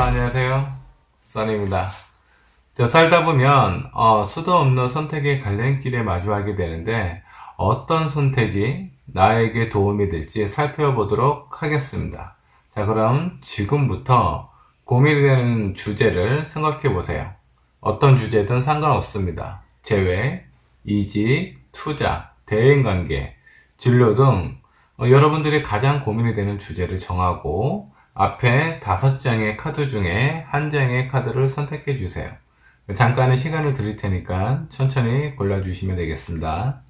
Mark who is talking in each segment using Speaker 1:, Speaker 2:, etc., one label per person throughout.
Speaker 1: 안녕하세요. 써니입니다. 살다 보면 수도 없는 선택의 갈림길에 마주하게 되는데 어떤 선택이 나에게 도움이 될지 살펴보도록 하겠습니다. 자, 그럼 지금부터 고민이 되는 주제를 생각해 보세요. 어떤 주제든 상관없습니다. 재회, 이직, 투자, 대인관계, 진로 등 여러분들이 가장 고민이 되는 주제를 정하고 앞에 5장의 카드 중에 한 장의 카드를 선택해 주세요. 잠깐의 시간을 드릴 테니까 천천히 골라주시면 되겠습니다.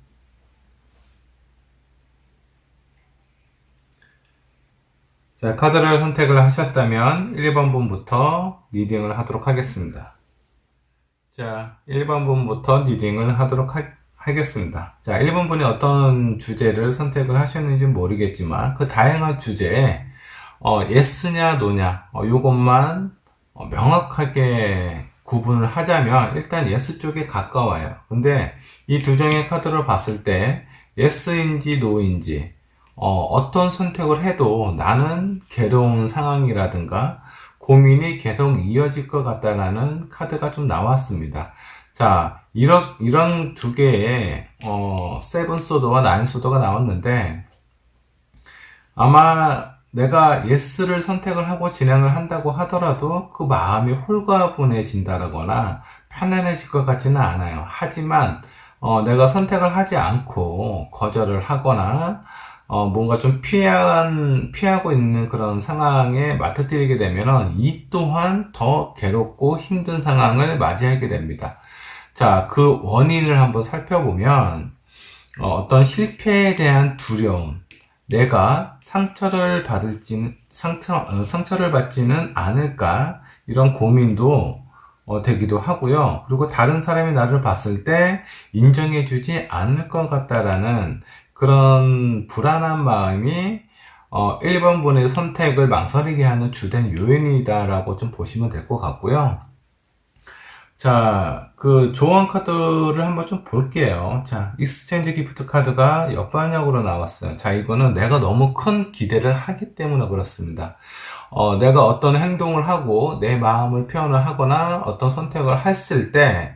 Speaker 1: 자, 카드를 선택을 하셨다면 1번 분부터 리딩을 하도록 하겠습니다. 자, 1번 분부터 리딩을 하도록 하겠습니다. 자, 1번 분이 어떤 주제를 선택을 하셨는지 모르겠지만 그 다양한 주제에 yes냐 no냐 요것만 명확하게 구분을 하자면 일단 yes 쪽에 가까워요. 근데 이 두 장의 카드를 봤을 때 yes인지 no인지 어떤 선택을 해도 나는 괴로운 상황이라든가 고민이 계속 이어질 것 같다라는 카드가 좀 나왔습니다. 자, 이런 두 개의 세븐 소드와 나인 소드가 나왔는데 아마 내가 yes를 선택을 하고 진행을 한다고 하더라도 그 마음이 홀가분해진다거나 편안해질 것 같지는 않아요. 하지만 내가 선택을 하지 않고 거절을 하거나 뭔가 좀 피하고 있는 그런 상황에 맞닥뜨리게 되면 이 또한 더 괴롭고 힘든 상황을 맞이하게 됩니다. 자, 그 원인을 한번 살펴보면 어떤 실패에 대한 두려움, 내가 상처를 받지는 않을까 이런 고민도 되기도 하고요. 그리고 다른 사람이 나를 봤을 때 인정해주지 않을 것 같다라는 그런 불안한 마음이 1번 분의 선택을 망설이게 하는 주된 요인이다라고 좀 보시면 될 것 같고요. 자, 그 조언 카드를 한번 좀 볼게요. 자, 익스체인지 기프트 카드가 역반역으로 나왔어요. 자, 이거는 내가 너무 큰 기대를 하기 때문에 그렇습니다. 내가 어떤 행동을 하고 내 마음을 표현을 하거나 어떤 선택을 했을 때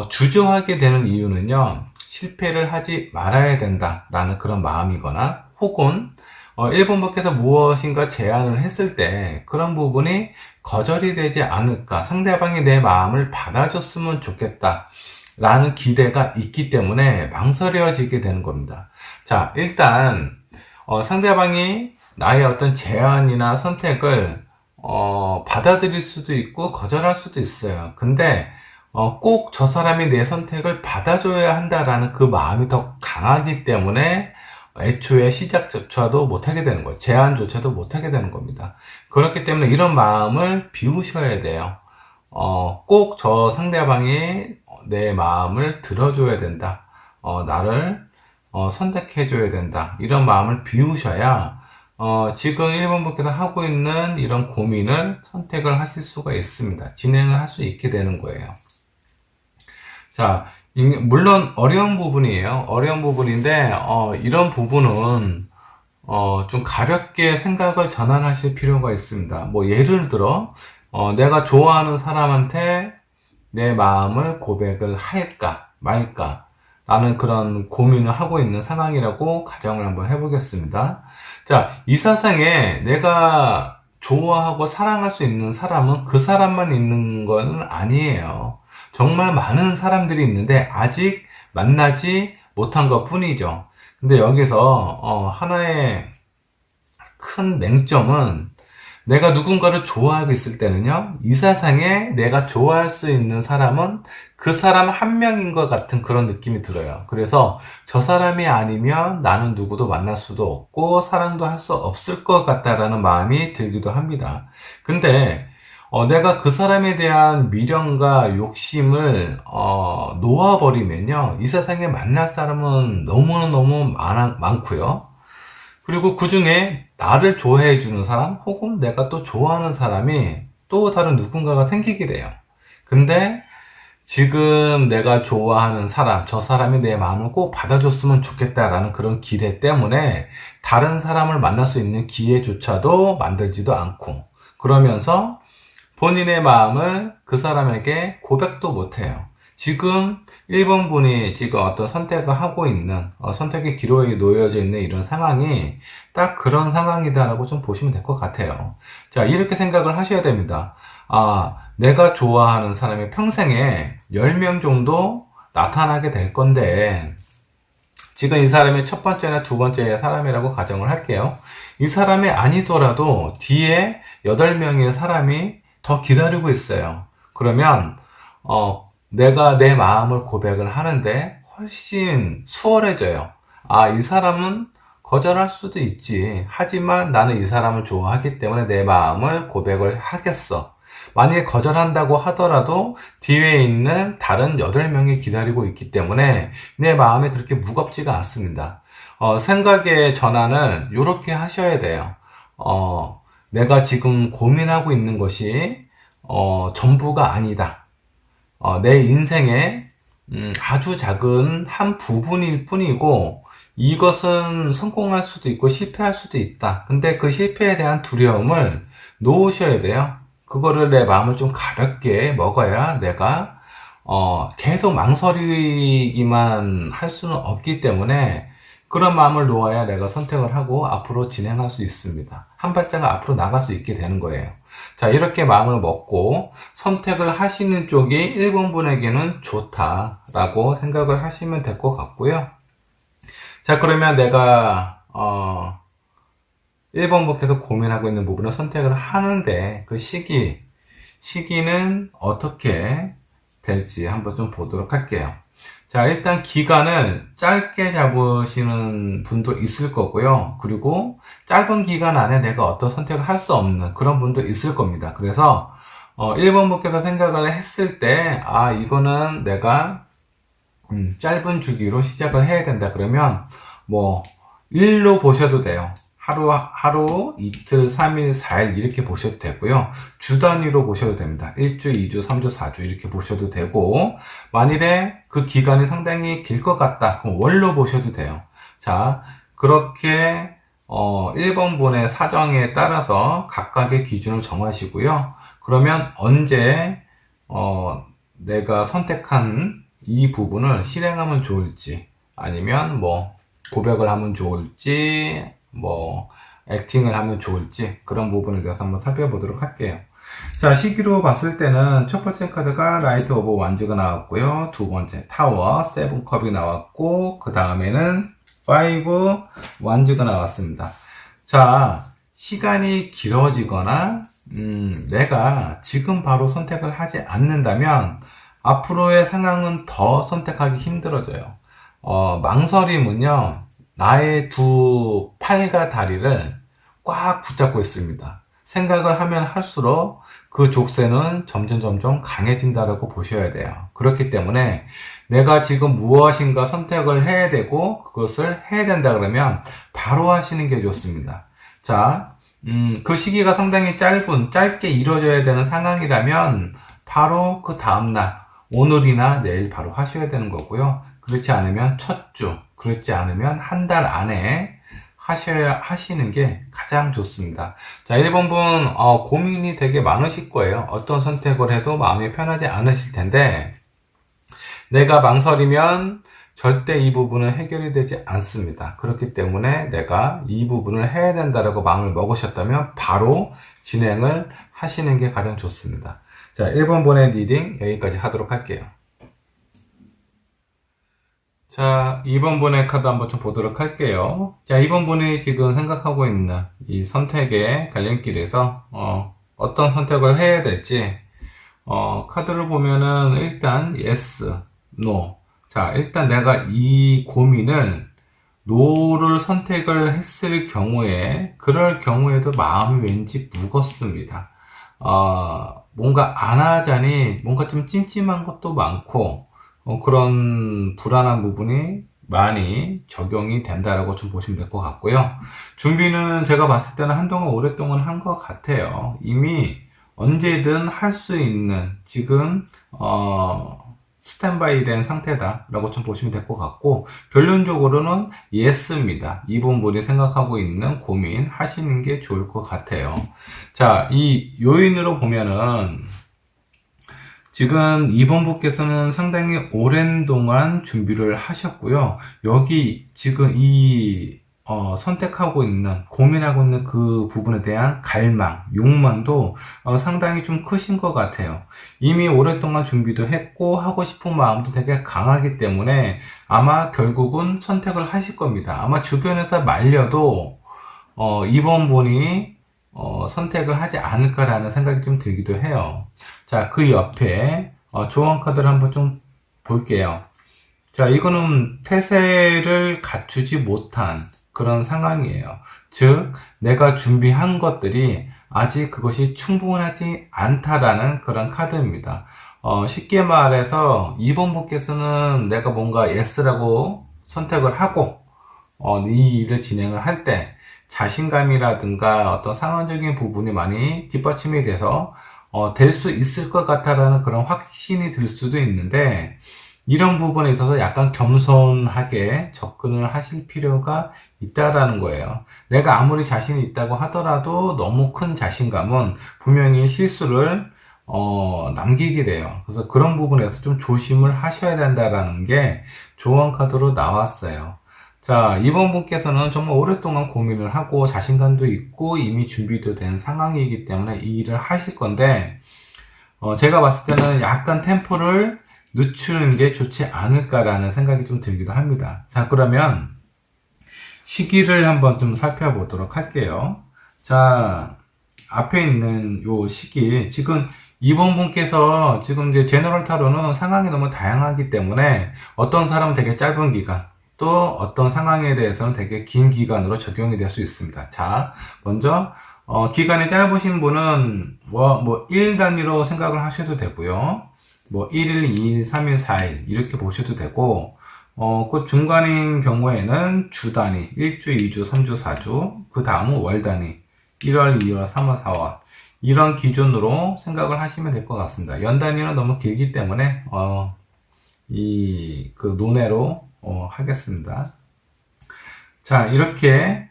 Speaker 1: 주저하게 되는 이유는요, 실패를 하지 말아야 된다라는 그런 마음이거나 혹은 1번 밖에서 무엇인가 제안을 했을 때 그런 부분이 거절이 되지 않을까, 상대방이 내 마음을 받아줬으면 좋겠다 라는 기대가 있기 때문에 망설여지게 되는 겁니다. 자, 일단 상대방이 나의 어떤 제안이나 선택을 받아들일 수도 있고 거절할 수도 있어요. 근데 꼭 저 사람이 내 선택을 받아줘야 한다라는 그 마음이 더 강하기 때문에 애초에 시작조차도 못하게 되는 거예요. 제안조차도 못하게 되는 겁니다. 그렇기 때문에 이런 마음을 비우셔야 돼요. 꼭 저 상대방이 내 마음을 들어줘야 된다. 나를 선택해줘야 된다. 이런 마음을 비우셔야 지금 1번 분께서 하고 있는 이런 고민을 선택을 하실 수가 있습니다. 진행을 할 수 있게 되는 거예요. 자, 물론 어려운 부분이에요. 어려운 부분인데 이런 부분은 좀 가볍게 생각을 전환하실 필요가 있습니다. 뭐 예를 들어 내가 좋아하는 사람한테 내 마음을 고백을 할까 말까 라는 그런 고민을 하고 있는 상황이라고 가정을 한번 해보겠습니다. 자, 이 세상에 내가 좋아하고 사랑할 수 있는 사람은 그 사람만 있는 건 아니에요. 정말 많은 사람들이 있는데 아직 만나지 못한 것 뿐이죠. 근데 여기서 하나의 큰 맹점은 내가 누군가를 좋아하고 있을 때는요, 이 세상에 내가 좋아할 수 있는 사람은 그 사람 한 명인 것 같은 그런 느낌이 들어요. 그래서 저 사람이 아니면 나는 누구도 만날 수도 없고 사랑도 할 수 없을 것 같다라는 마음이 들기도 합니다. 근데 내가 그 사람에 대한 미련과 욕심을 놓아버리면요, 이 세상에 만날 사람은 너무너무 많고요. 그리고 그 중에 나를 좋아해 주는 사람 혹은 내가 또 좋아하는 사람이 또 다른 누군가가 생기게 돼요. 근데 지금 내가 좋아하는 사람, 저 사람이 내 마음을 꼭 받아줬으면 좋겠다라는 그런 기대 때문에 다른 사람을 만날 수 있는 기회조차도 만들지도 않고, 그러면서 본인의 마음을 그 사람에게 고백도 못해요. 지금 1번 분이 지금 어떤 선택을 하고 있는, 선택의 기로에 놓여져 있는 이런 상황이 딱 그런 상황이다라고 좀 보시면 될 것 같아요. 자, 이렇게 생각을 하셔야 됩니다. 아, 내가 좋아하는 사람이 평생에 10명 정도 나타나게 될 건데, 지금 이 사람이 첫 번째나 두 번째 사람이라고 가정을 할게요. 이 사람이 아니더라도 뒤에 8명의 사람이 더 기다리고 있어요. 그러면 내가 내 마음을 고백을 하는데 훨씬 수월해져요. 아, 이 사람은 거절할 수도 있지. 하지만 나는 이 사람을 좋아하기 때문에 내 마음을 고백을 하겠어. 만약에 거절한다고 하더라도 뒤에 있는 다른 8명이 기다리고 있기 때문에 내 마음이 그렇게 무겁지가 않습니다. 생각의 전환을 이렇게 하셔야 돼요. 내가 지금 고민하고 있는 것이 전부가 아니다. 내 인생의 아주 작은 한 부분일 뿐이고 이것은 성공할 수도 있고 실패할 수도 있다. 근데 그 실패에 대한 두려움을 놓으셔야 돼요. 그거를 내 마음을 좀 가볍게 먹어야 내가 계속 망설이기만 할 수는 없기 때문에 그런 마음을 놓아야 내가 선택을 하고 앞으로 진행할 수 있습니다. 한 발자국 앞으로 나갈 수 있게 되는 거예요. 자, 이렇게 마음을 먹고 선택을 하시는 쪽이 1번 분에게는 좋다라고 생각을 하시면 될 것 같고요. 자, 그러면 내가 1번 분께서 고민하고 있는 부분을 선택을 하는데 그 시기는 어떻게 될지 한번 좀 보도록 할게요. 자, 일단 기간을 짧게 잡으시는 분도 있을 거고요. 그리고 짧은 기간 안에 내가 어떤 선택을 할 수 없는 그런 분도 있을 겁니다. 그래서 1번 분께서 생각을 했을 때 이거는 내가 짧은 주기로 시작을 해야 된다. 그러면 뭐 일로 보셔도 돼요. 하루, 이틀, 3일, 4일 이렇게 보셔도 되고요. 주 단위로 보셔도 됩니다. 1주, 2주, 3주, 4주 이렇게 보셔도 되고 만일에 그 기간이 상당히 길 것 같다. 그럼 월로 보셔도 돼요. 자, 그렇게 1번 분의 사정에 따라서 각각의 기준을 정하시고요. 그러면 언제 내가 선택한 이 부분을 실행하면 좋을지 아니면 뭐 고백을 하면 좋을지 뭐 액팅을 하면 좋을지 그런 부분에 대해서 한번 살펴보도록 할게요. 자, 시기로 봤을 때는 첫 번째 카드가 라이트 오브 완즈가 나왔고요. 두 번째 타워, 세븐 컵이 나왔고 그 다음에는 파이브 완즈가 나왔습니다. 자, 시간이 길어지거나 내가 지금 바로 선택을 하지 않는다면 앞으로의 상황은 더 선택하기 힘들어져요. 망설임은요, 나의 두 팔과 다리를 꽉 붙잡고 있습니다. 생각을 하면 할수록 그 족쇄는 점점 강해진다라고 보셔야 돼요. 그렇기 때문에 내가 지금 무엇인가 선택을 해야 되고 그것을 해야 된다 그러면 바로 하시는 게 좋습니다. 자, 그 시기가 상당히 짧게 이루어져야 되는 상황이라면 바로 그 다음날, 오늘이나 내일 바로 하셔야 되는 거고요. 그렇지 않으면 첫 주, 그렇지 않으면 한 달 안에 하시는 게 가장 좋습니다. 자, 1번 분, 고민이 되게 많으실 거예요. 어떤 선택을 해도 마음이 편하지 않으실 텐데, 내가 망설이면 절대 이 부분은 해결이 되지 않습니다. 그렇기 때문에 내가 이 부분을 해야 된다라고 마음을 먹으셨다면 바로 진행을 하시는 게 가장 좋습니다. 자, 1번 분의 리딩 여기까지 하도록 할게요. 자, 2번 분의 카드 한번 좀 보도록 할게요. 자, 2번 분이 지금 생각하고 있는 이 선택의 갈림길에서 어떤 선택을 해야 될지 카드를 보면은 일단 yes, no. 자, 일단 내가 이 고민을 no를 선택을 했을 경우에 그럴 경우에도 마음이 왠지 무겁습니다. 뭔가 안 하자니 뭔가 좀 찜찜한 것도 많고 그런 불안한 부분이 많이 적용이 된다라고 좀 보시면 될 것 같고요. 준비는 제가 봤을 때는 한동안 오랫동안 한 것 같아요. 이미 언제든 할 수 있는 지금 스탠바이 된 상태다라고 좀 보시면 될 것 같고, 결론적으로는 예스입니다. 이번 분이 생각하고 있는 고민 하시는 게 좋을 것 같아요. 자, 이 요인으로 보면은 지금 이번 분께서는 상당히 오랜 동안 준비를 하셨고요. 여기 지금 선택하고 있는, 고민하고 있는 그 부분에 대한 갈망, 욕망도 상당히 좀 크신 것 같아요. 이미 오랫동안 준비도 했고, 하고 싶은 마음도 되게 강하기 때문에 아마 결국은 선택을 하실 겁니다. 아마 주변에서 말려도, 이번 분이 선택을 하지 않을까라는 생각이 좀 들기도 해요. 자, 그 옆에 조언 카드를 한번 좀 볼게요. 자, 이거는 태세를 갖추지 못한 그런 상황이에요. 즉, 내가 준비한 것들이 아직 그것이 충분하지 않다라는 그런 카드입니다. 쉽게 말해서 이번 분께서는 내가 뭔가 yes라고 선택을 하고 이 일을 진행을 할 때 자신감이라든가 어떤 상황적인 부분이 많이 뒷받침이 돼서 될 수 있을 것 같다라는 그런 확신이 들 수도 있는데, 이런 부분에 있어서 약간 겸손하게 접근을 하실 필요가 있다라는 거예요. 내가 아무리 자신이 있다고 하더라도 너무 큰 자신감은 분명히 실수를 남기게 돼요. 그래서 그런 부분에서 좀 조심을 하셔야 된다라는 게 조언 카드로 나왔어요. 자, 이번 분께서는 정말 오랫동안 고민을 하고 자신감도 있고 이미 준비도 된 상황이기 때문에 이 일을 하실 건데, 제가 봤을 때는 약간 템포를 늦추는 게 좋지 않을까라는 생각이 좀 들기도 합니다. 자, 그러면 시기를 한번 좀 살펴보도록 할게요. 자, 앞에 있는 요 시기, 지금 이번 분께서 지금 이제 제너럴 타로는 상황이 너무 다양하기 때문에 어떤 사람은 되게 짧은 기간, 또 어떤 상황에 대해서는 되게 긴 기간으로 적용이 될 수 있습니다. 자, 먼저 기간이 짧으신 분은 뭐 1 단위로 생각을 하셔도 되고요. 뭐 1일, 2일, 3일, 4일 이렇게 보셔도 되고, 그 중간인 경우에는 주 단위 1주, 2주, 3주, 4주, 그 다음은 월 단위 1월, 2월, 3월, 4월 이런 기준으로 생각을 하시면 될 것 같습니다. 연 단위는 너무 길기 때문에 그 논외로 하겠습니다. 자, 이렇게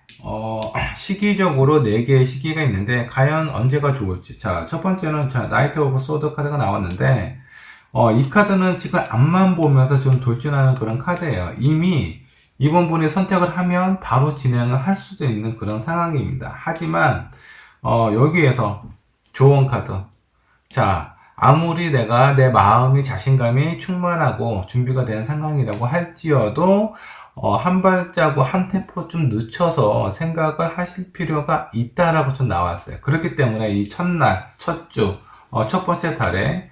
Speaker 1: 시기적으로 4개의 시기가 있는데 과연 언제가 좋을지. 자, 첫 번째는 나이트 오브 소드 카드가 나왔는데 이 카드는 지금 앞만 보면서 좀 돌진하는 그런 카드예요. 이미 이번 분이 선택을 하면 바로 진행을 할 수도 있는 그런 상황입니다. 하지만 여기에서 조언 카드. 자, 아무리 내가 내 마음이 자신감이 충만하고 준비가 된 상황이라고 할지어도 한 발자국 한 템포 좀 늦춰서 생각을 하실 필요가 있다라고 좀 나왔어요. 그렇기 때문에 이 첫날, 첫 주, 첫 번째 달에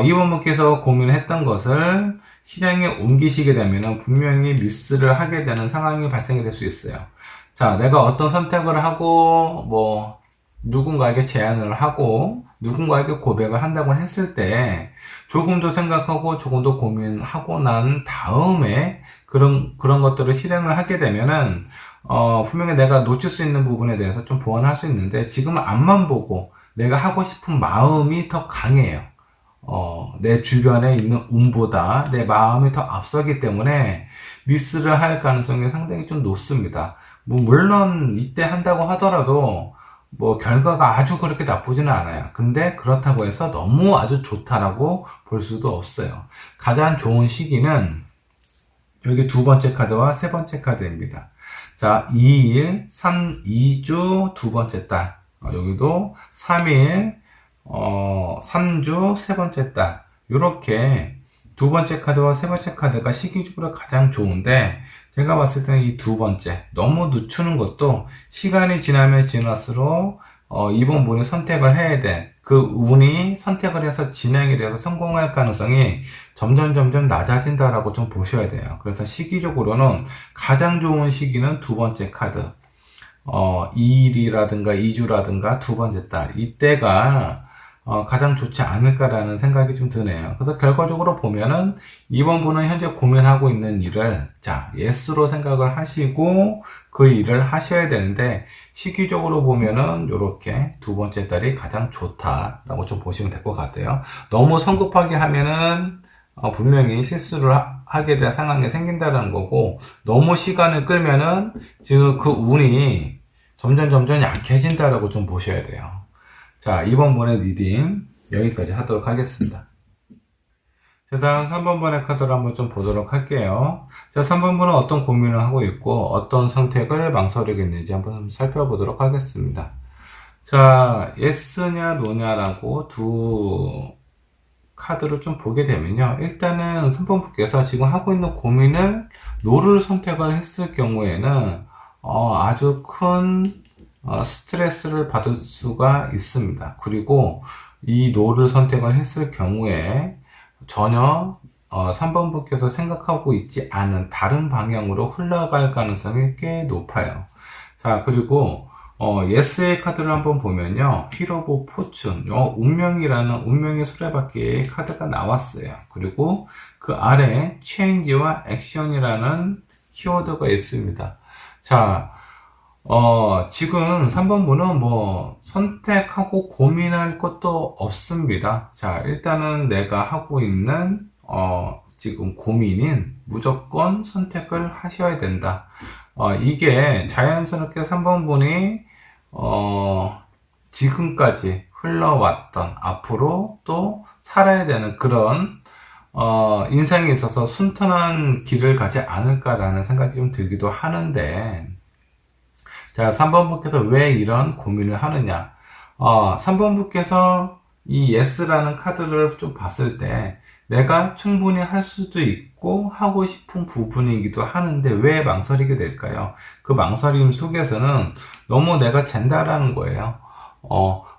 Speaker 1: 이번 분께서 고민했던 것을 실행에 옮기시게 되면 분명히 미스를 하게 되는 상황이 발생이 될 수 있어요. 자, 내가 어떤 선택을 하고 뭐 누군가에게 제안을 하고 누군가에게 고백을 한다고 했을 때 조금 더 생각하고 조금 더 고민하고 난 다음에 그런 것들을 실행을 하게 되면은 분명히 내가 놓칠 수 있는 부분에 대해서 좀 보완할 수 있는데, 지금은 앞만 보고 내가 하고 싶은 마음이 더 강해요. 내 주변에 있는 운보다 내 마음이 더 앞서기 때문에 미스를 할 가능성이 상당히 좀 높습니다. 뭐 물론 이때 한다고 하더라도 뭐 결과가 아주 그렇게 나쁘지는 않아요. 근데 그렇다고 해서 너무 아주 좋다라고 볼 수도 없어요. 가장 좋은 시기는 여기 두 번째 카드와 세 번째 카드입니다. 자, 2일, 2주 두 번째 달, 여기도 3일, 3주 세 번째 달, 요렇게 두 번째 카드와 세 번째 카드가 시기적으로 가장 좋은데, 제가 봤을 때는 이 두 번째, 너무 늦추는 것도 시간이 지나면 지날수록 이번 분이 선택을 해야 돼. 그 운이 선택을 해서 진행이 돼서 성공할 가능성이 점점 낮아진다라고 좀 보셔야 돼요. 그래서 시기적으로는 가장 좋은 시기는 두 번째 카드. 2일이라든가 2주라든가 두 번째 달. 이때가 가장 좋지 않을까라는 생각이 좀 드네요. 그래서 결과적으로 보면은 이번 분은 현재 고민하고 있는 일을 yes로 생각을 하시고 그 일을 하셔야 되는데, 시기적으로 보면은 이렇게 두 번째 달이 가장 좋다라고 좀 보시면 될 것 같아요. 너무 성급하게 하면은 분명히 실수를 하게 될 상황이 생긴다는 거고, 너무 시간을 끌면은 지금 그 운이 점점 약해진다라고 좀 보셔야 돼요. 자, 이번 번의 리딩 여기까지 하도록 하겠습니다. 자, 다음 3번 번의 카드를 한번 좀 보도록 할게요. 자, 3번 번은 어떤 고민을 하고 있고 어떤 선택을 망설이고 있는지 한번 살펴보도록 하겠습니다. 자, 예스냐 노냐라고 두 카드를 좀 보게 되면요. 일단은 3번 분께서 지금 하고 있는 고민을 노를 선택을 했을 경우에는 아주 큰 스트레스를 받을 수가 있습니다. 그리고 이 노를 선택을 했을 경우에 전혀 3번 분께서 생각하고 있지 않은 다른 방향으로 흘러갈 가능성이 꽤 높아요. 자, 그리고 예스의 카드를 한번 보면요. 휠 오브 포춘, 운명이라는 운명의 수레바퀴의 카드가 나왔어요. 그리고 그 아래 체인지와 액션이라는 키워드가 있습니다. 자, 지금 3번 분은 뭐 선택하고 고민할 것도 없습니다. 자, 일단은 내가 하고 있는 지금 고민인 무조건 선택을 하셔야 된다. 이게 자연스럽게 3번 분이 지금까지 흘러왔던 앞으로 또 살아야 되는 그런 인생에 있어서 순탄한 길을 가지 않을까라는 생각이 좀 들기도 하는데, 자, 3번 분께서 왜 이런 고민을 하느냐? 3번 분께서 이 예스라는 카드를 좀 봤을 때 내가 충분히 할 수도 있고 하고 싶은 부분이기도 하는데 왜 망설이게 될까요? 그 망설임 속에서는 너무 내가 잰다라는 거예요.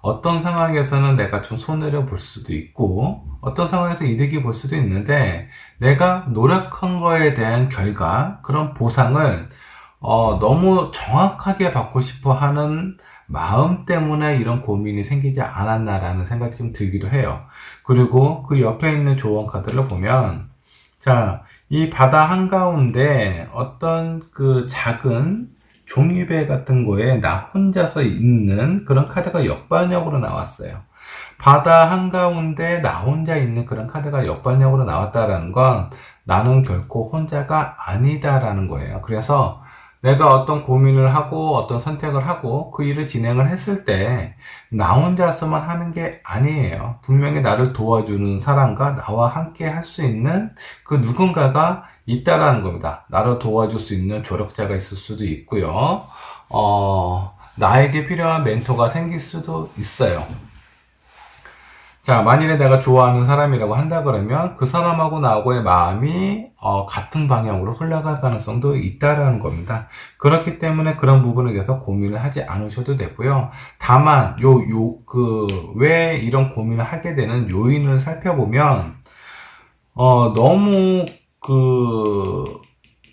Speaker 1: 어떤 상황에서는 내가 좀 손해를 볼 수도 있고 어떤 상황에서 이득이 볼 수도 있는데 내가 노력한 거에 대한 결과, 그런 보상을 너무 정확하게 받고 싶어 하는 마음 때문에 이런 고민이 생기지 않았나라는 생각이 좀 들기도 해요. 그리고 그 옆에 있는 조언 카드를 보면, 자, 이 바다 한가운데 어떤 그 작은 종이배 같은 거에 나 혼자서 있는 그런 카드가 역반역으로 나왔어요. 바다 한가운데 나 혼자 있는 그런 카드가 역반역으로 나왔다라는 건 나는 결코 혼자가 아니다라는 거예요. 그래서 내가 어떤 고민을 하고 어떤 선택을 하고 그 일을 진행을 했을 때 나 혼자서만 하는 게 아니에요. 분명히 나를 도와주는 사람과 나와 함께 할 수 있는 그 누군가가 있다라는 겁니다. 나를 도와줄 수 있는 조력자가 있을 수도 있고요. 나에게 필요한 멘토가 생길 수도 있어요. 자, 만일에 내가 좋아하는 사람이라고 한다 그러면 그 사람하고 나하고의 마음이 같은 방향으로 흘러갈 가능성도 있다라는 겁니다. 그렇기 때문에 그런 부분에 대해서 고민을 하지 않으셔도 되고요. 다만 왜 이런 고민을 하게 되는 요인을 살펴보면 너무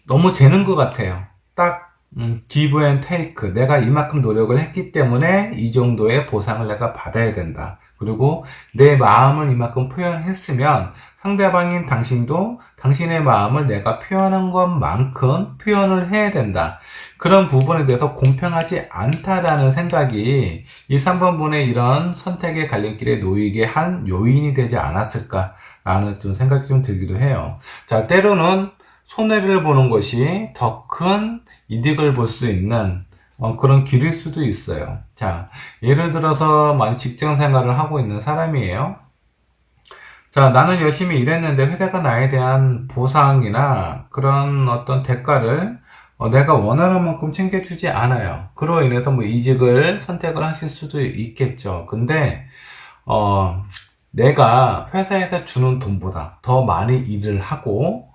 Speaker 1: 너무 재는 것 같아요. 딱 give and take. 내가 이만큼 노력을 했기 때문에 이 정도의 보상을 내가 받아야 된다. 그리고 내 마음을 이만큼 표현했으면 상대방인 당신도 당신의 마음을 내가 표현한 것만큼 표현을 해야 된다. 그런 부분에 대해서 공평하지 않다라는 생각이 이 3번 분의 이런 선택의 갈림길에 놓이게 한 요인이 되지 않았을까라는 좀 생각이 좀 들기도 해요. 자, 때로는 손해를 보는 것이 더 큰 이득을 볼 수 있는 그런 길일 수도 있어요. 자, 예를 들어서 직장 생활을 하고 있는 사람이에요. 자, 나는 열심히 일했는데 회사가 나에 대한 보상이나 그런 어떤 대가를 내가 원하는 만큼 챙겨주지 않아요. 그로 인해서 뭐 이직을 선택을 하실 수도 있겠죠. 근데 내가 회사에서 주는 돈보다 더 많이 일을 하고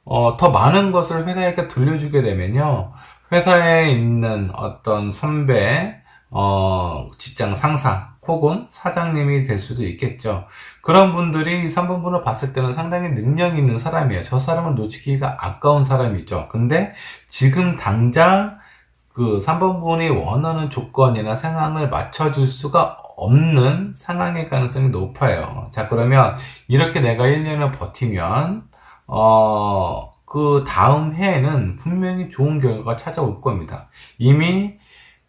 Speaker 1: 더 많은 것을 회사에게 돌려주게 되면요, 회사에 있는 어떤 선배, 직장 상사, 혹은 사장님이 될 수도 있겠죠. 그런 분들이 3번 분을 봤을 때는 상당히 능력 있는 사람이에요. 저 사람을 놓치기가 아까운 사람이죠. 근데 지금 당장 그 3번 분이 원하는 조건이나 상황을 맞춰줄 수가 없는 상황일 가능성이 높아요. 자, 그러면 이렇게 내가 1년을 버티면 그 다음 해에는 분명히 좋은 결과가 찾아올 겁니다. 이미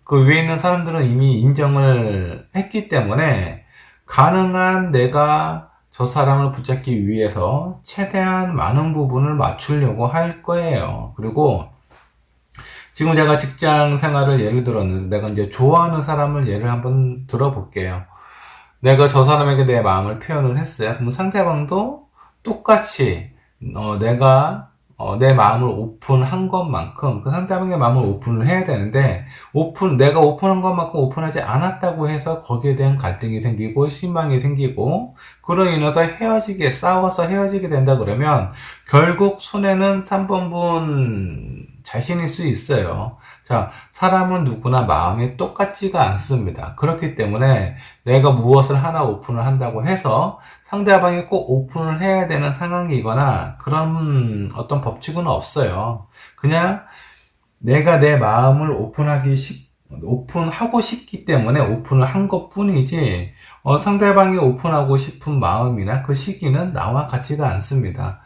Speaker 1: 그 위에 있는 사람들은 이미 인정을 했기 때문에 가능한 내가 저 사람을 붙잡기 위해서 최대한 많은 부분을 맞추려고 할 거예요. 그리고 지금 제가 직장 생활을 예를 들었는데 내가 이제 좋아하는 사람을 예를 한번 들어볼게요. 내가 저 사람에게 내 마음을 표현을 했어요. 그럼 상대방도 똑같이 내가 내 마음을 오픈한 것만큼 그 상대방의 마음을 오픈을 해야 되는데 내가 오픈한 것만큼 오픈하지 않았다고 해서 거기에 대한 갈등이 생기고 실망이 생기고 그로 인해서 싸워서 헤어지게 된다 그러면 결국 손해는 3번분 자신일 수 있어요. 자, 사람은 누구나 마음이 똑같지가 않습니다. 그렇기 때문에 내가 무엇을 하나 오픈을 한다고 해서 상대방이 꼭 오픈을 해야 되는 상황이거나 그런 어떤 법칙은 없어요. 그냥 내가 내 마음을 오픈하고 싶기 때문에 오픈을 한 것 뿐이지, 상대방이 오픈하고 싶은 마음이나 그 시기는 나와 같지가 않습니다.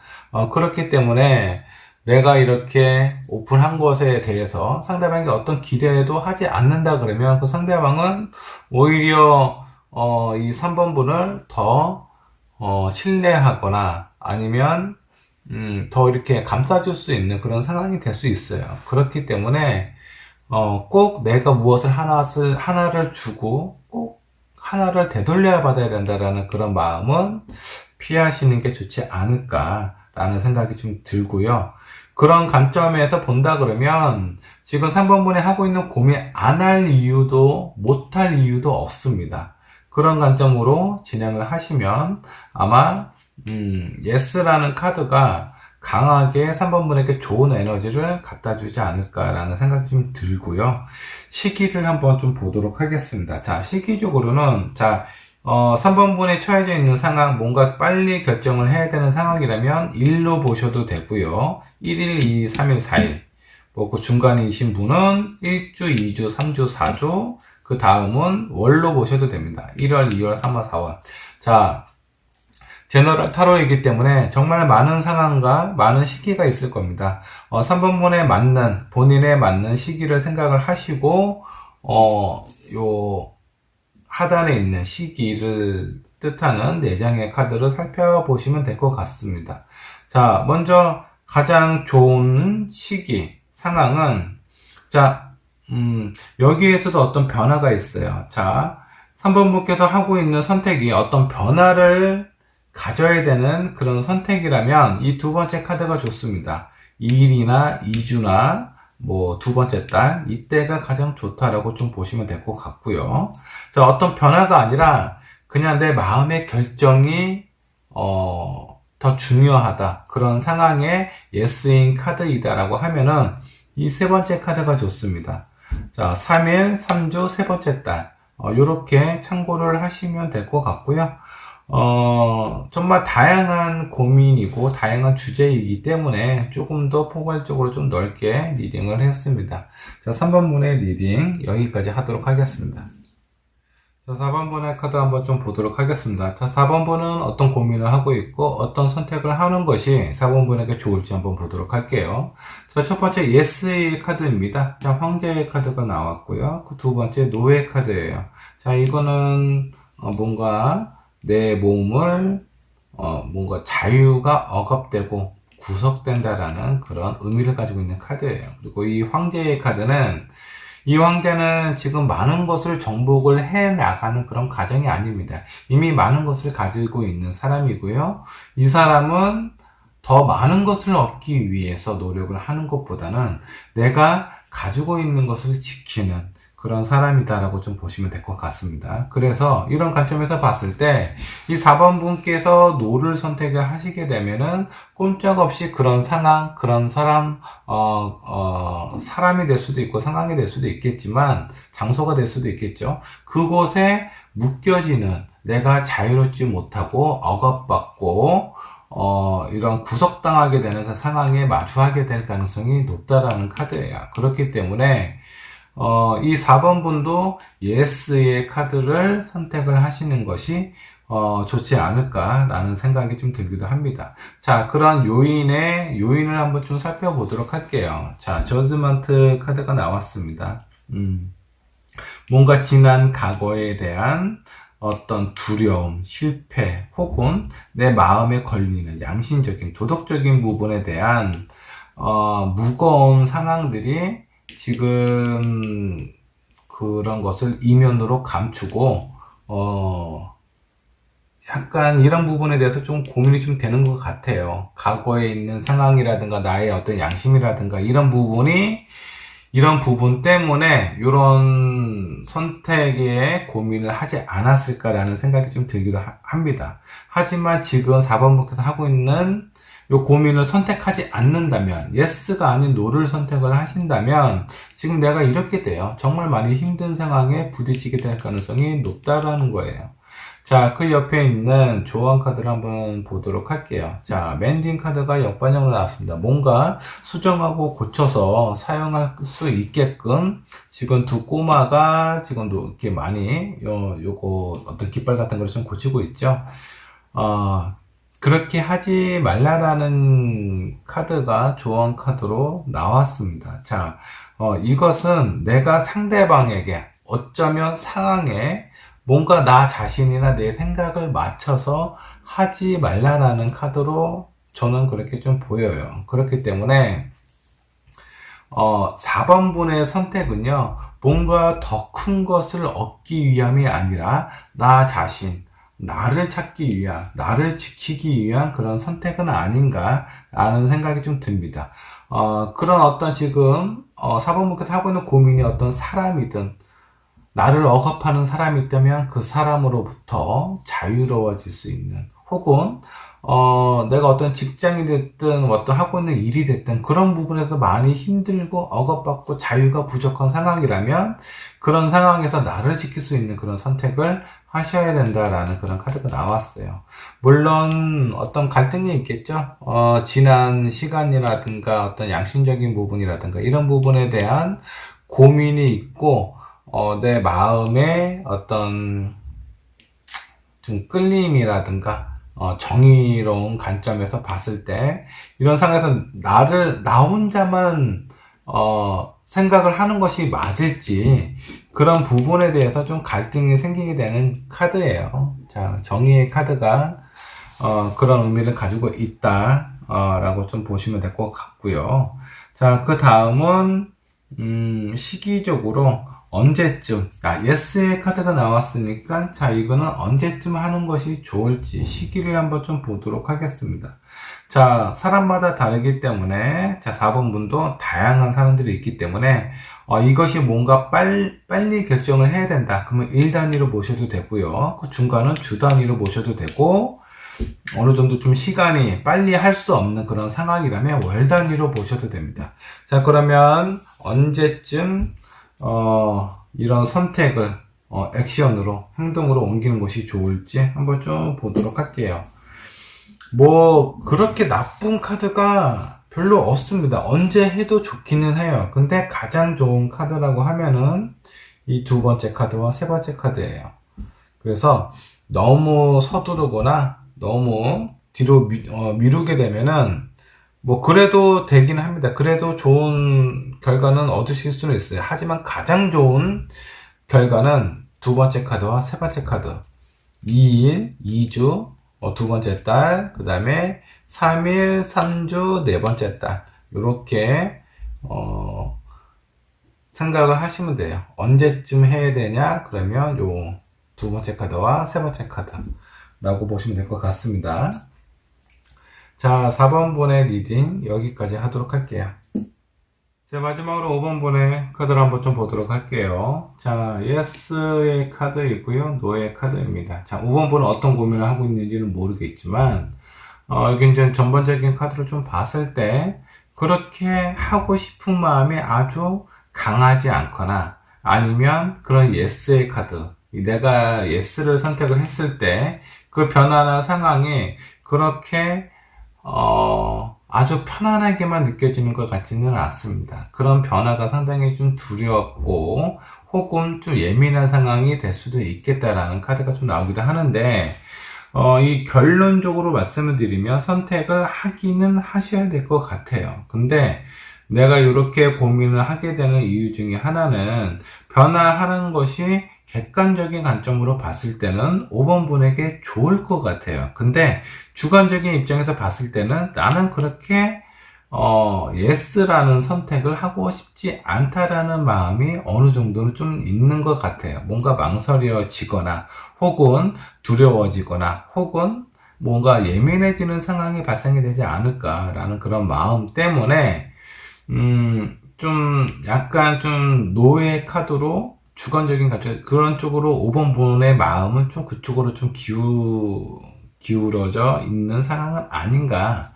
Speaker 1: 그렇기 때문에 내가 이렇게 오픈한 것에 대해서 상대방에게 어떤 기대도 하지 않는다 그러면 그 상대방은 오히려 이 3번분을 더 신뢰하거나 아니면 더 이렇게 감싸줄 수 있는 그런 상황이 될 수 있어요. 그렇기 때문에 꼭 내가 무엇을 하나를 주고 꼭 하나를 되돌려 받아야 된다라는 그런 마음은 피하시는 게 좋지 않을까라는 생각이 좀 들고요. 그런 관점에서 본다 그러면 지금 3번분이 하고 있는 고민 안 할 이유도 못 할 이유도 없습니다. 그런 관점으로 진행을 하시면 아마 예스라는 카드가 강하게 3번분에게 좋은 에너지를 갖다 주지 않을까라는 생각이 좀 들고요. 시기를 한번 좀 보도록 하겠습니다. 자, 시기적으로는 3번분에 처해져 있는 상황, 뭔가 빨리 결정을 해야 되는 상황이라면 1로 보셔도 되고요. 1일, 2일, 3일, 4일. 그 중간이신 분은 1주, 2주, 3주, 4주. 그 다음은 월로 보셔도 됩니다. 1월, 2월, 3월, 4월. 자, 제너럴 타로이기 때문에 정말 많은 상황과 많은 시기가 있을 겁니다. 3번분에 본인에 맞는 시기를 생각을 하시고, 요, 하단에 있는 시기를 뜻하는 4장의 카드를 살펴보시면 될 것 같습니다. 자, 먼저 가장 좋은 시기, 상황은, 여기에서도 어떤 변화가 있어요. 자, 3번분께서 하고 있는 선택이 어떤 변화를 가져야 되는 그런 선택이라면 이 두 번째 카드가 좋습니다. 2일이나 2주나 두 번째 달, 이때가 가장 좋다라고 좀 보시면 될 것 같고요. 자, 어떤 변화가 아니라 그냥 내 마음의 결정이 더 중요하다. 그런 상황에 예스인 카드이다라고 하면은 이 세 번째 카드가 좋습니다. 자, 3일, 3주, 세 번째 달. 요렇게 참고를 하시면 될 것 같고요. 정말 다양한 고민이고 다양한 주제이기 때문에 조금 더 포괄적으로 좀 넓게 리딩을 했습니다. 자, 3번분의 리딩 여기까지 하도록 하겠습니다. 자, 4번분의 카드 한번 좀 보도록 하겠습니다. 자, 4번분은 어떤 고민을 하고 있고 어떤 선택을 하는 것이 4번분에게 좋을지 한번 보도록 할게요. 자, 첫 번째 예스의 카드입니다. 자, 황제의 카드가 나왔고요. 그 두 번째 노예 카드예요. 자, 이거는 뭔가 내 몸을 뭔가 자유가 억압되고 구속된다라는 그런 의미를 가지고 있는 카드예요. 그리고 이 황제의 카드는 이 황제는 지금 많은 것을 정복을 해 나가는 그런 과정이 아닙니다. 이미 많은 것을 가지고 있는 사람이고요. 이 사람은 더 많은 것을 얻기 위해서 노력을 하는 것보다는 내가 가지고 있는 것을 지키는 그런 사람이다라고 좀 보시면 될 것 같습니다. 그래서 이런 관점에서 봤을 때 이 4번분께서 노를 선택을 하시게 되면은 꼼짝없이 그런 상황, 그런 사람, 사람이 될 수도 있고 상황이 될 수도 있겠지만 장소가 될 수도 있겠죠. 그곳에 묶여지는 내가 자유롭지 못하고 억압받고 이런 구속당하게 되는 그 상황에 마주하게 될 가능성이 높다라는 카드예요. 그렇기 때문에 이 4번분도 예스의 카드를 선택을 하시는 것이 좋지 않을까라는 생각이 좀 들기도 합니다. 자, 그런 요인을 한번 좀 살펴보도록 할게요. 자, 저지먼트 카드가 나왔습니다. 뭔가 지난 과거에 대한 어떤 두려움, 실패, 혹은 내 마음에 걸리는 양심적인, 도덕적인 부분에 대한 무거운 상황들이 지금 그런 것을 이면으로 감추고 약간 이런 부분에 대해서 좀 고민이 좀 되는 것 같아요. 과거에 있는 상황이라든가 나의 어떤 양심이라든가 이런 부분 때문에 이런 선택에 고민을 하지 않았을까라는 생각이 좀 들기도 합니다. 하지만 지금 4번분께서 하고 있는 이 고민을 선택하지 않는다면, 예스가 아닌 노를 선택을 하신다면 지금 내가 이렇게 돼요. 정말 많이 힘든 상황에 부딪히게 될 가능성이 높다라는 거예요. 자, 그 옆에 있는 조언 카드를 한번 보도록 할게요. 자, 맨딩 카드가 역반영으로 나왔습니다. 뭔가 수정하고 고쳐서 사용할 수 있게끔 지금 두 꼬마가 지금도 이렇게 많이 요거 어떤 깃발 같은 걸 좀 고치고 있죠. 그렇게 하지 말라라는 카드가 조언 카드로 나왔습니다. 자, 이것은 내가 상대방에게 어쩌면 상황에 뭔가 나 자신이나 내 생각을 맞춰서 하지 말라라는 카드로 저는 그렇게 좀 보여요. 그렇기 때문에 4번분의 선택은요, 뭔가 더 큰 것을 얻기 위함이 아니라 나 자신, 나를 찾기 위한, 나를 지키기 위한 그런 선택은 아닌가라는 생각이 좀 듭니다. 그런 어떤 지금 4번분께서 하고 있는 고민이 어떤 사람이든 나를 억압하는 사람이 있다면 그 사람으로부터 자유로워질 수 있는, 혹은 내가 어떤 직장이 됐든 어떤 하고 있는 일이 됐든 그런 부분에서 많이 힘들고 억압받고 자유가 부족한 상황이라면 그런 상황에서 나를 지킬 수 있는 그런 선택을 하셔야 된다라는 그런 카드가 나왔어요. 물론 어떤 갈등이 있겠죠. 지난 시간이라든가 어떤 양심적인 부분이라든가 이런 부분에 대한 고민이 있고 내 마음에 어떤 좀 끌림이라든가 정의로운 관점에서 봤을 때 이런 상황에서 나 혼자만 생각을 하는 것이 맞을지 그런 부분에 대해서 좀 갈등이 생기게 되는 카드예요. 자, 정의의 카드가 그런 의미를 가지고 있다 라고 좀 보시면 될 것 같고요. 자, 그 다음은 시기적으로 언제쯤, 예스의 카드가 나왔으니까, 자, 이거는 언제쯤 하는 것이 좋을지, 시기를 한번 좀 보도록 하겠습니다. 자, 사람마다 다르기 때문에, 자, 4번분도 다양한 사람들이 있기 때문에, 이것이 뭔가 빨리 결정을 해야 된다. 그러면 1단위로 모셔도 되고요. 그 중간은 주 단위로 모셔도 되고, 어느 정도 좀 시간이 빨리 할 수 없는 그런 상황이라면 월 단위로 보셔도 됩니다. 자, 그러면 언제쯤 이런 선택을 액션으로, 행동으로 옮기는 것이 좋을지 한번 좀 보도록 할게요. 뭐 그렇게 나쁜 카드가 별로 없습니다. 언제 해도 좋기는 해요. 근데 가장 좋은 카드라고 하면은 이 두 번째 카드와 세 번째 카드예요. 그래서 너무 서두르거나 너무 뒤로 미루게 되면은 뭐 그래도 되긴 합니다. 그래도 좋은 결과는 얻으실 수는 있어요. 하지만 가장 좋은 결과는 두 번째 카드와 세 번째 카드, 2일, 2주, 두 번째 달, 그 다음에 3일, 3주, 네 번째 달, 이렇게 생각을 하시면 돼요. 언제쯤 해야 되냐? 그러면 요 두 번째 카드와 세 번째 카드라고 보시면 될 것 같습니다. 자, 4번분의 리딩 여기까지 하도록 할게요. 자, 마지막으로 5번분의 카드를 한번 좀 보도록 할게요. 자, 예스의 카드 있고요, 노의 카드입니다. 자, 5번분은 어떤 고민을 하고 있는지는 모르겠지만 이게 이제 전반적인 카드를 좀 봤을 때 그렇게 하고 싶은 마음이 아주 강하지 않거나 아니면 그런 예스의 카드, 내가 예스를 선택을 했을 때 그 변화나 상황이 그렇게 아주 편안하게만 느껴지는 것 같지는 않습니다. 그런 변화가 상당히 좀 두렵고 혹은 좀 예민한 상황이 될 수도 있겠다라는 카드가 좀 나오기도 하는데 이 결론적으로 말씀을 드리면 선택을 하기는 하셔야 될 것 같아요. 근데 내가 이렇게 고민을 하게 되는 이유 중에 하나는 변화하는 것이 객관적인 관점으로 봤을 때는 5번 분에게 좋을 것 같아요. 근데 주관적인 입장에서 봤을 때는 나는 그렇게 yes라는 선택을 하고 싶지 않다라는 마음이 어느 정도는 좀 있는 것 같아요. 뭔가 망설여지거나 혹은 두려워지거나 혹은 뭔가 예민해지는 상황이 발생이 되지 않을까라는 그런 마음 때문에 좀 약간 좀 노예 카드로 주관적인 가치 그런 쪽으로 5번 분의 마음은 좀 그쪽으로 좀 기울어져 있는 상황은 아닌가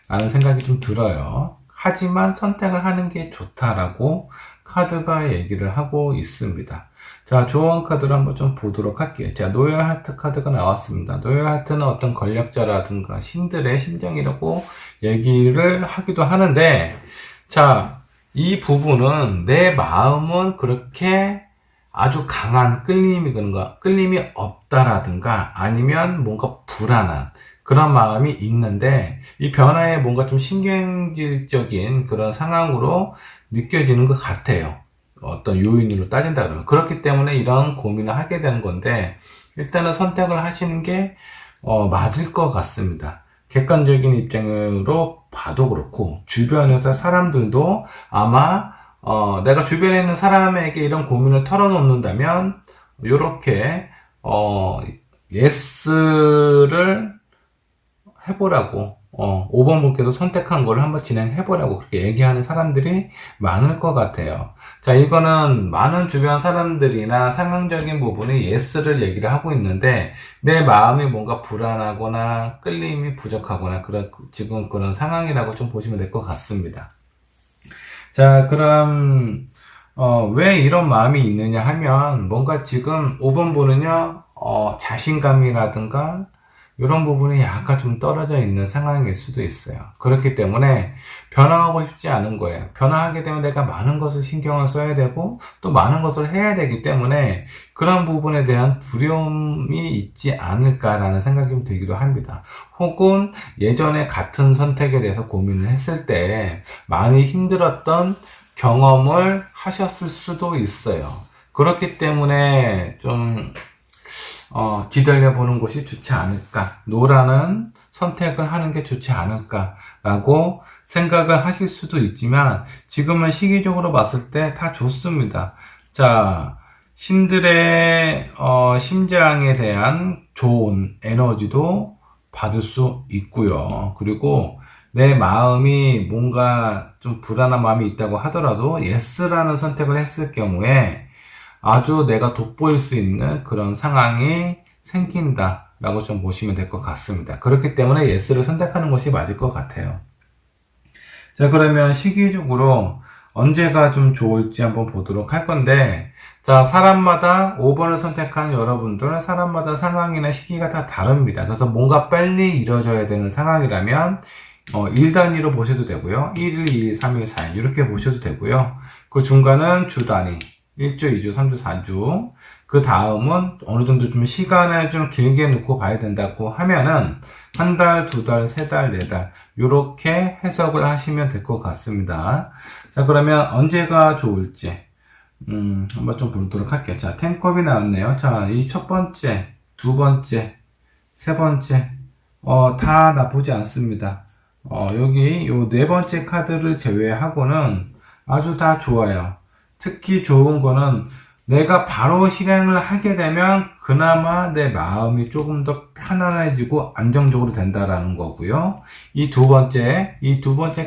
Speaker 1: 라는 생각이 좀 들어요. 하지만 선택을 하는 게 좋다라고 카드가 얘기를 하고 있습니다. 자, 조언 카드를 한번 좀 보도록 할게요. 자, 노열 하트 카드가 나왔습니다. 노열 하트는 어떤 권력자라든가 신들의 심정이라고 얘기를 하기도 하는데, 자, 이 부분은 내 마음은 그렇게 아주 강한 끌림이 없다라든가 아니면 뭔가 불안한 그런 마음이 있는데 이 변화에 뭔가 좀 신경질적인 그런 상황으로 느껴지는 것 같아요. 어떤 요인으로 따진다 그러면. 그렇기 때문에 이런 고민을 하게 되는 건데 일단은 선택을 하시는 게 맞을 것 같습니다. 객관적인 입장으로 봐도 그렇고 주변에서 사람들도 아마 내가 주변에 있는 사람에게 이런 고민을 털어놓는다면 요렇게 예스를 해보라고 5번 분께서 선택한 걸 한번 진행해보라고 그렇게 얘기하는 사람들이 많을 것 같아요. 자, 이거는 많은 주변 사람들이나 상황적인 부분이 예스를 얘기를 하고 있는데 내 마음이 뭔가 불안하거나 끌림이 부족하거나 지금 그런 상황이라고 좀 보시면 될 것 같습니다. 자, 그럼 왜 이런 마음이 있느냐 하면 뭔가 지금 5번 분은요 자신감이라든가 이런 부분이 약간 좀 떨어져 있는 상황일 수도 있어요. 그렇기 때문에 변화하고 싶지 않은 거예요. 변화하게 되면 내가 많은 것을 신경을 써야 되고 또 많은 것을 해야 되기 때문에 그런 부분에 대한 두려움이 있지 않을까라는 생각이 좀 들기도 합니다. 혹은 예전에 같은 선택에 대해서 고민을 했을 때 많이 힘들었던 경험을 하셨을 수도 있어요. 그렇기 때문에 좀 기다려보는 것이 좋지 않을까. 노라는 선택을 하는 게 좋지 않을까라고 생각을 하실 수도 있지만 지금은 시기적으로 봤을 때 다 좋습니다. 자, 신들의 심장에 대한 좋은 에너지도 받을 수 있고요. 그리고 내 마음이 뭔가 좀 불안한 마음이 있다고 하더라도 예스라는 선택을 했을 경우에 아주 내가 돋보일 수 있는 그런 상황이 생긴다라고 좀 보시면 될 것 같습니다. 그렇기 때문에 예스를 선택하는 것이 맞을 것 같아요. 자, 그러면 시기적으로 언제가 좀 좋을지 한번 보도록 할 건데, 자, 사람마다 5번을 선택한 여러분들, 사람마다 상황이나 시기가 다 다릅니다. 그래서 뭔가 빨리 이루어져야 되는 상황이라면, 1단위로 보셔도 되고요. 1일, 2일, 3일, 4일, 이렇게 보셔도 되고요. 그 중간은 주 단위. 1주, 2주, 3주, 4주. 그 다음은 어느 정도 좀 시간을 좀 길게 놓고 봐야 된다고 하면은 한 달, 두 달, 세 달, 네 달. 요렇게 해석을 하시면 될 것 같습니다. 자, 그러면 언제가 좋을지, 한번 좀 보도록 할게요. 자, 10컵이 나왔네요. 자, 이 첫 번째, 두 번째, 세 번째, 다 나쁘지 않습니다. 여기 요 네 번째 카드를 제외하고는 아주 다 좋아요. 특히 좋은 거는 내가 바로 실행을 하게 되면 그나마 내 마음이 조금 더 편안해지고 안정적으로 된다라는 거고요. 이 두 번째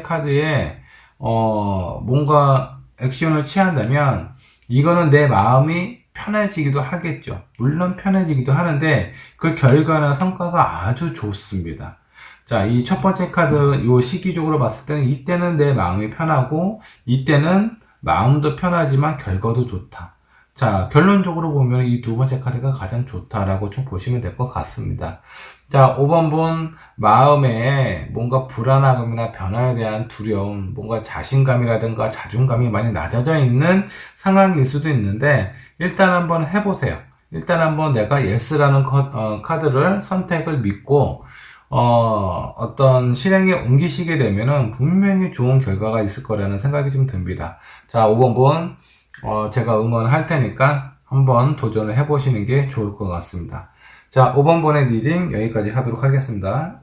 Speaker 1: 카드에 뭔가 액션을 취한다면 이거는 내 마음이 편해지기도 하겠죠. 물론 편해지기도 하는데 그 결과나 성과가 아주 좋습니다. 자, 이 첫 번째 카드 요 시기적으로 봤을 때는 이때는 내 마음이 편하고 이때는 마음도 편하지만 결과도 좋다. 자, 결론적으로 보면 이 두 번째 카드가 가장 좋다라고 좀 보시면 될 것 같습니다. 자, 5번 분 마음에 뭔가 불안함이나 변화에 대한 두려움, 뭔가 자신감이라든가 자존감이 많이 낮아져 있는 상황일 수도 있는데 일단 한번 해보세요. 일단 한번 내가 예스라는 카드를 선택을 믿고 어떤 실행에 옮기시게 되면은 분명히 좋은 결과가 있을 거라는 생각이 좀 듭니다. 자, 5번 분, 제가 응원할 테니까, 한번 도전을 해보시는 게 좋을 것 같습니다. 자, 5번 번의 리딩 여기까지 하도록 하겠습니다.